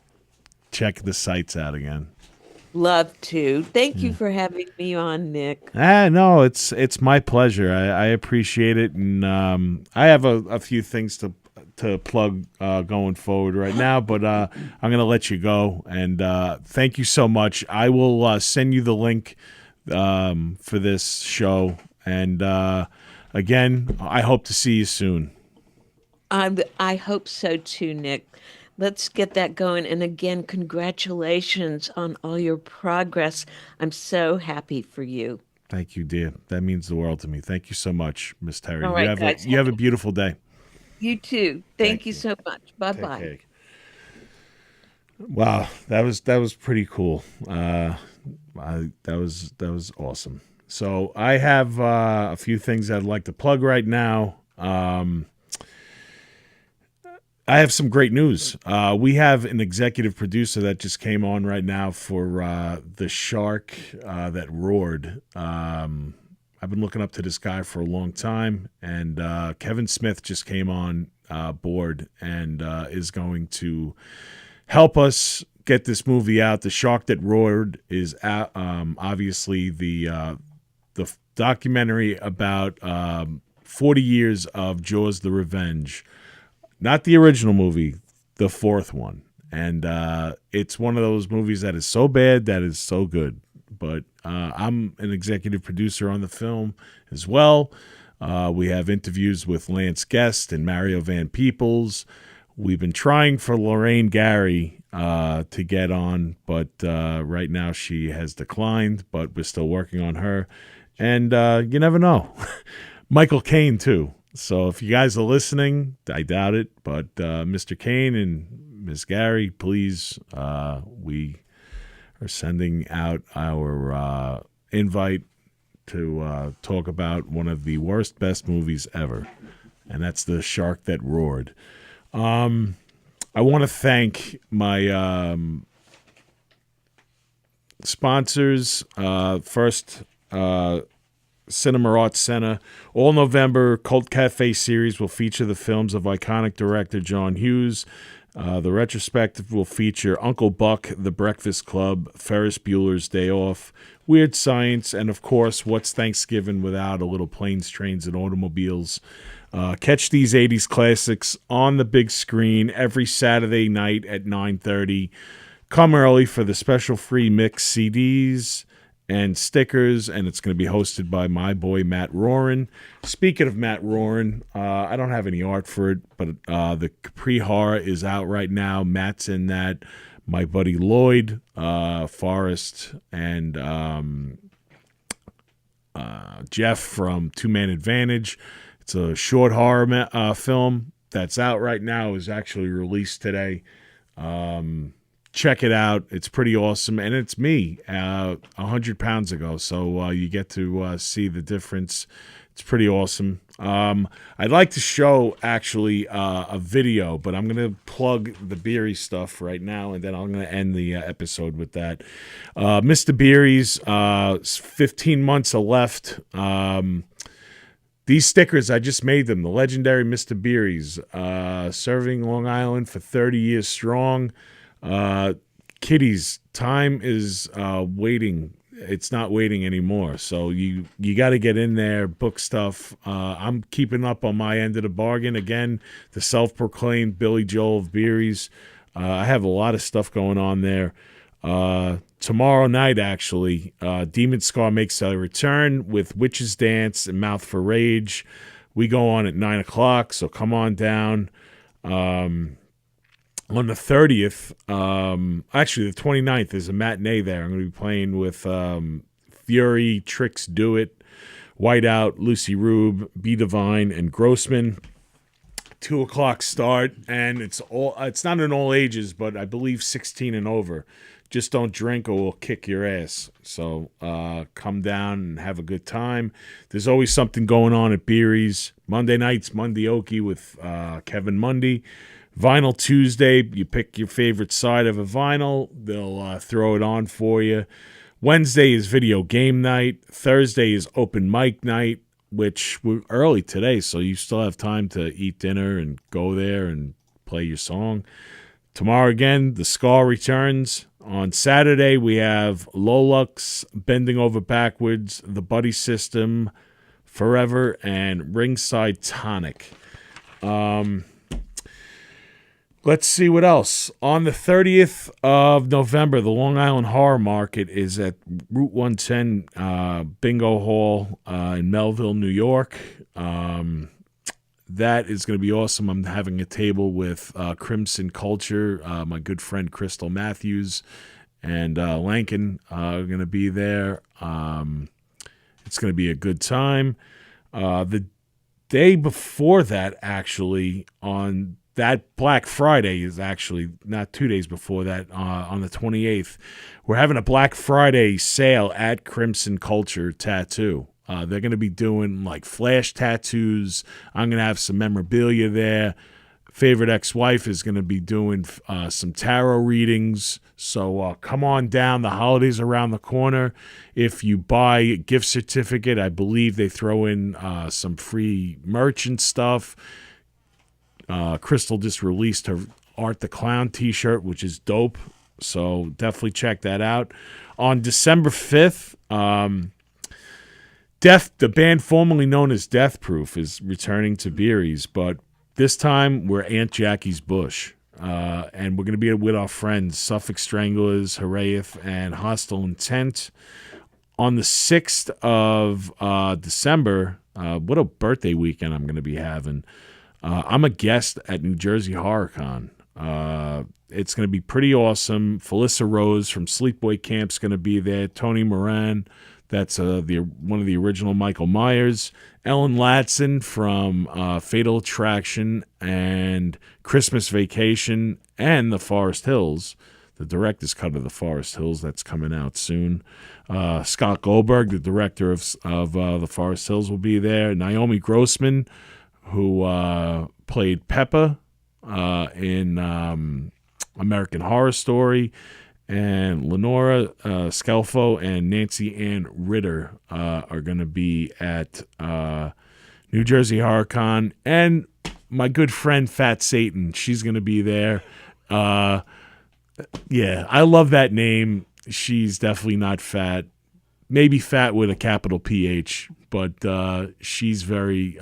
check the sites out again. Love to. Thank you for having me on, Nick. No, it's my pleasure. I appreciate it, and I have a few things to plug going forward right now, but I'm going to let you go. And thank you so much. I will send you the link for this show. And again, I hope to see you soon. I hope so too, Nick. Let's get that going. And again, congratulations on all your progress. I'm so happy for you. Thank you, dear. That means the world to me. Thank you so much, Miss Terry. All right, guys. You have a beautiful day. You too. Thank you you. so much. Bye Take bye. care. Wow, that was pretty cool. That was awesome. So I have a few things I'd like to plug right now. I have some great news. We have an executive producer that just came on right now for The Shark That Roared. I've been looking up to this guy for a long time, and Kevin Smith just came on board and is going to help us get this movie out. The Shark That Roared is obviously the documentary about 40 years of Jaws: The Revenge. Not the original movie, the fourth one. And it's one of those movies that is so bad that is so good. But I'm an executive producer on the film as well. We have interviews with Lance Guest and Mario Van Peebles. We've been trying for Lorraine Gary to get on, but right now she has declined, but we're still working on her. And you never know. Michael Caine, too. So if you guys are listening, I doubt it, but Mr. Caine and Ms. Gary, please, we are sending out our invite to talk about one of the worst, best movies ever, and that's The Shark That Roared. I want to thank my sponsors. First, Cinema Arts Center. All November, Cult Cafe series will feature the films of iconic director John Hughes. The retrospective will feature Uncle Buck, The Breakfast Club, Ferris Bueller's Day Off, Weird Science, and of course, What's Thanksgiving Without a Little Planes, Trains, and Automobiles. Catch these 80s classics on the big screen every Saturday night at 9:30. Come early for the special free mix CDs and stickers, and it's going to be hosted by my boy Matt Roran. Speaking of Matt Roran, I don't have any art for it, but the Capri Horror is out right now. Matt's in that. My buddy Lloyd, Forrest, and Jeff from Two Man Advantage. It's a short horror film that's out right now. It was actually released today. Check it out. It's pretty awesome. And it's me 100 pounds ago. So you get to see the difference It's pretty awesome. I'd like to show actually a video, but I'm going to plug the Beery stuff right now, and then I'm going to end the episode with that. Mr. Beery's 15 months are left. These stickers, I just made them. The legendary Mr. Beery's, serving Long Island for 30 years strong. Kiddies, time is waiting. It's not waiting anymore. So you got to get in there, book stuff. I'm keeping up on my end of the bargain. Again, the self-proclaimed Billy Joel of Beery's. I have a lot of stuff going on there. Tomorrow night, actually, Demon Scar makes a return with Witch's Dance and Mouth for Rage. We go on at 9 o'clock, so come on down. On the 30th, actually the 29th, is a matinee there. I'm going to be playing with Fury, Tricks Do It, Whiteout, Lucy Rube, B Divine, and Grossman. 2 o'clock start, and it's not in all ages, but I believe 16 and over. Just don't drink or we'll kick your ass. So come down and have a good time. There's always something going on at Beery's. Monday nights, Mondioki with Kevin Mundy. Vinyl Tuesday, you pick your favorite side of a vinyl. They'll throw it on for you. Wednesday is video game night. Thursday is open mic night, which we're early today, so you still have time to eat dinner and go there and play your song. Tomorrow again, the Scar returns. On Saturday, we have Lolux, Bending Over Backwards, The Buddy System, Forever, and Ringside Tonic. Let's see what else. On the 30th of November, the Long Island Horror Market is at Route 110 Bingo Hall in Melville, New York. That is going to be awesome. I'm having a table with Crimson Culture, my good friend Crystal Matthews, and Lankin are going to be there. It's going to be a good time. The day before that, actually, on that Black Friday is actually not 2 days before that, on the 28th. We're having a Black Friday sale at Crimson Culture Tattoo. They're going to be doing like flash tattoos. I'm going to have some memorabilia there. Favorite ex-wife is going to be doing some tarot readings. So come on down. The holidays around the corner. If you buy a gift certificate, I believe they throw in some free merch and stuff. Crystal just released her Art the Clown t-shirt, which is dope. So definitely check that out. On December 5th, the band formerly known as Death Proof is returning to Beery's, but this time we're Aunt Jackie's Bush. And we're going to be with our friends Suffolk Stranglers, Haraeth, and Hostile Intent. On the 6th of December, what a birthday weekend I'm going to be having. I'm a guest at New Jersey HorrorCon. It's going to be pretty awesome. Felissa Rose from Sleepaway Camp's going to be there. Tony Moran, that's one of the original Michael Myers. Ellen Latson from Fatal Attraction and Christmas Vacation and The Forest Hills. The director's cut of The Forest Hills that's coming out soon. Scott Goldberg, the director of The Forest Hills, will be there. Naomi Grossman, who played Peppa in American Horror Story, and Lenora Scelfo and Nancy Ann Ritter are going to be at New Jersey HorrorCon, and my good friend Fat Satan, she's going to be there. Yeah, I love that name. She's definitely not fat. Maybe fat with a capital PH, but she's very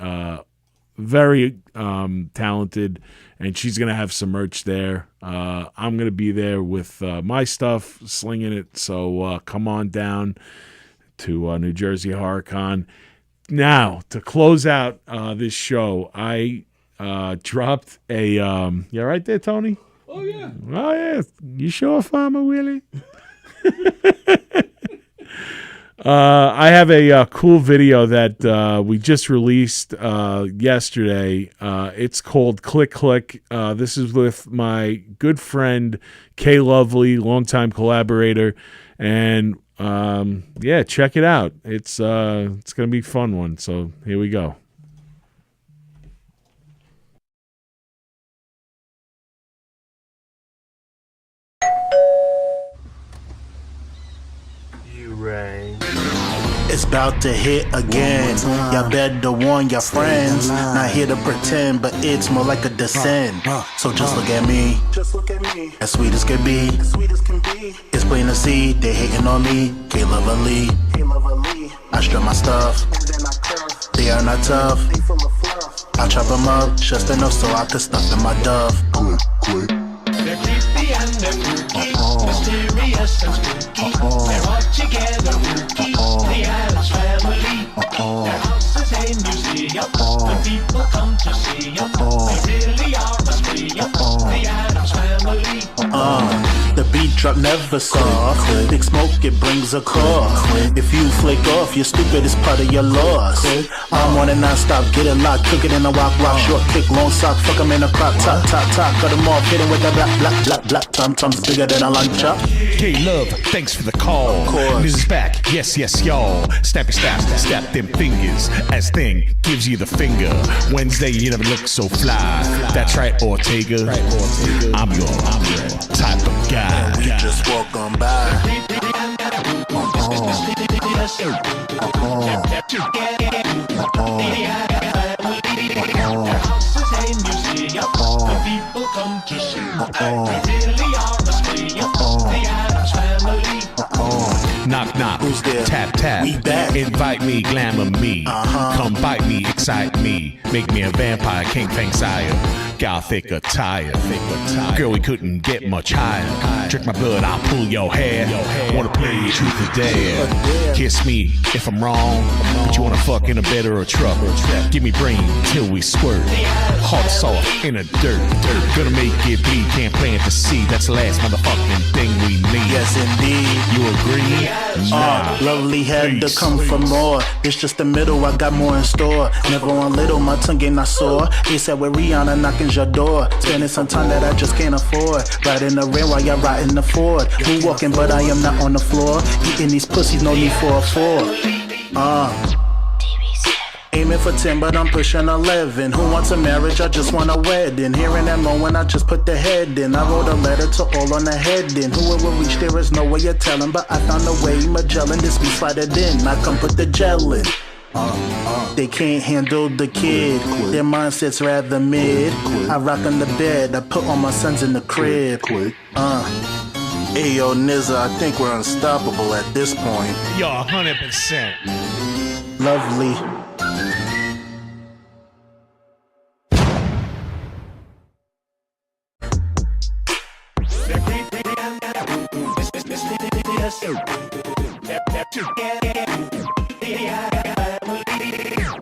talented, and she's going to have some merch there. I'm going to be there with my stuff, slinging it, so come on down to New Jersey HorrorCon. Now, to close out this show, I dropped a... you all right there, Tony? Oh, yeah. Oh, yeah. You sure, Farmer Willie? I have a cool video that we just released yesterday. It's called Click Click. This is with my good friend Kay Lovely, longtime collaborator, and yeah, check it out. It's gonna be a fun one. So here we go. It's about to hit again. Y'all better warn your friends. Not here to pretend, but it's more like a descent. So just look at me. As sweet as can be. It's plain to see they hating on me. Caleb Ali. I strut my stuff. They are not tough. I chop them up just enough so I can stuff in my duff. They're creepy and they're kooky, mysterious and spooky. They're all together wooky, the Addams Family. Their house is a museum, when people come to see them. They really are a spree, the Addams Family. The beat drop never soft. Big smoke, it brings a cough. If you flake off, you're stupid, it's part of your loss. I'm on it non-stop, get it locked, cook it in a wok, short kick, long sock, fuck 'em in a crop, top, cut 'em off, hit 'em with that black, tum-tums bigger than a lunch chop. Hey, love, thanks for the call. This is back, yes, y'all. Snappy snap them fingers as Thing gives you the finger. Wednesday, you never look so fly. That's right, Ortega. I'm your type of guy. We just walk on by. People come to see. They really are a spree, the Addams Family. Knock, Who's there? Tap, We back. invite me, glamour me, come bite me, excite me, make me a vampire, king fang sire, gothic attire, girl we couldn't get much higher, drink my blood, I'll pull your hair, wanna play truth or dare, kiss me if I'm wrong, but you wanna fuck in a bed or a truck, give me brain till we squirt, heart soft in the dirt, gonna make it bleed, can't plant the seed, that's the last motherfucking thing we need. Yes, indeed. You agree? Nah. Lovely had to Peace. come for more. It's just the middle, I got more in store. Never on little, my tongue ain't not sore. He said with Rihanna knocking your door. Spending some time that I just can't afford. Riding the rail while y'all riding the Ford. Moonwalking, but I am not on the floor. Eating these pussies, no need for a fork. Aiming for 10, but I'm pushing 11. Who wants a marriage? I just want a wedding. Hearing that moan, I just put the head in. I wrote a letter to all on the head in. Who it will reach, there is no way you're telling. But I found a way, Magellan, this be slided in. I come put the gel in. They can't handle the kid. Their mindset's rather mid. I rock on the bed, I put all my sons in the crib. Hey yo, Nizza, I think we're unstoppable at this point. Yo, 100%. Lovely.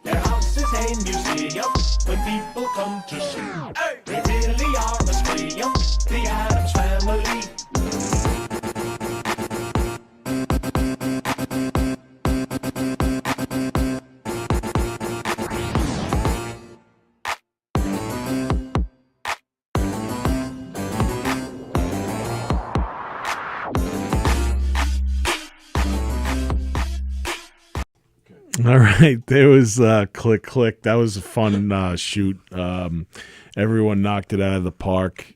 Their house is a museum when people come to see. They really are a spree, the Addams Family. All right, there was click. That was a fun shoot. Everyone knocked it out of the park.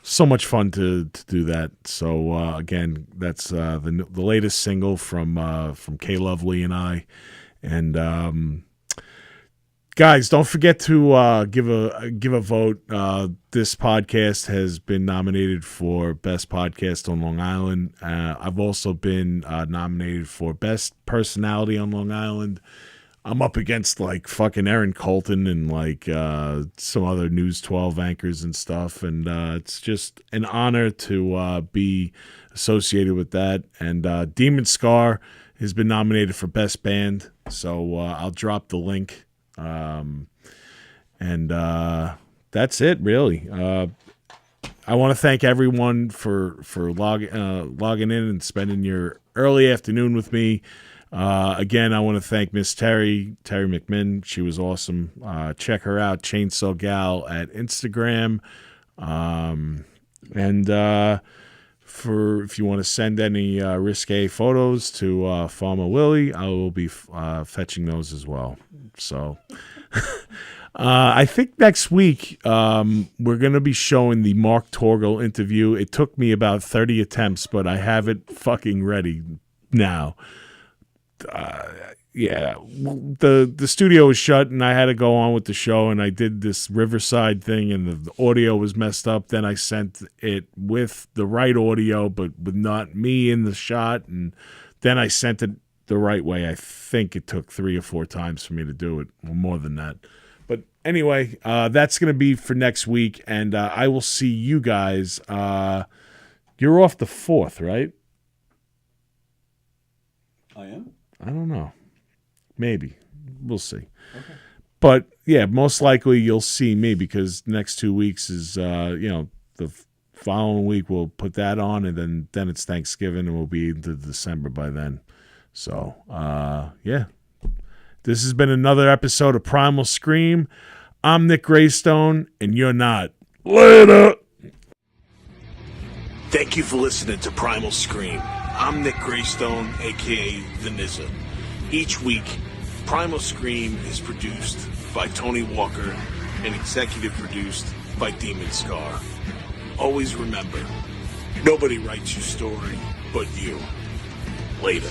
So much fun to do that. So again, that's the latest single from K Lovely and I. And guys, don't forget to give a vote. This podcast has been nominated for Best Podcast on Long Island. I've also been nominated for Best Personality on Long Island. I'm up against like fucking Erin Colton and like some other News 12 anchors and stuff. And it's just an honor to be associated with that. And Demon Scar has been nominated for Best Band. So I'll drop the link. And that's it, really. I want to thank everyone for logging in and spending your early afternoon with me. Again, I want to thank Miss Terry McMinn. She was awesome. Check her out, Chainsaw Gal at Instagram. And for if you want to send any risque photos to Farmer Willie, I will be fetching those as well. So I think next week we're going to be showing the Mark Torgel interview. It took me about 30 attempts, but I have it fucking ready now. Yeah, the studio was shut, and I had to go on with the show, and I did this Riverside thing, and the audio was messed up. Then I sent it with the right audio, but with not me in the shot, and then I sent it the right way. I think it took 3 or 4 times for me to do it, or more than that. But anyway, that's going to be for next week, and I will see you guys. You're off the 4th, right? I am? I don't know. Maybe. We'll see. Okay. But, yeah, most likely you'll see me because next 2 weeks is, the following week we'll put that on, and then it's Thanksgiving, and we'll be into December by then. So, yeah. This has been another episode of Primal Scream. I'm Nick Graystone, and you're not. Later! Thank you for listening to Primal Scream. I'm Nick Graystone, a.k.a. The Nizza. Each week, Primal Scream is produced by Tony Walker and executive produced by Demon Scar. Always remember, nobody writes your story but you. Later.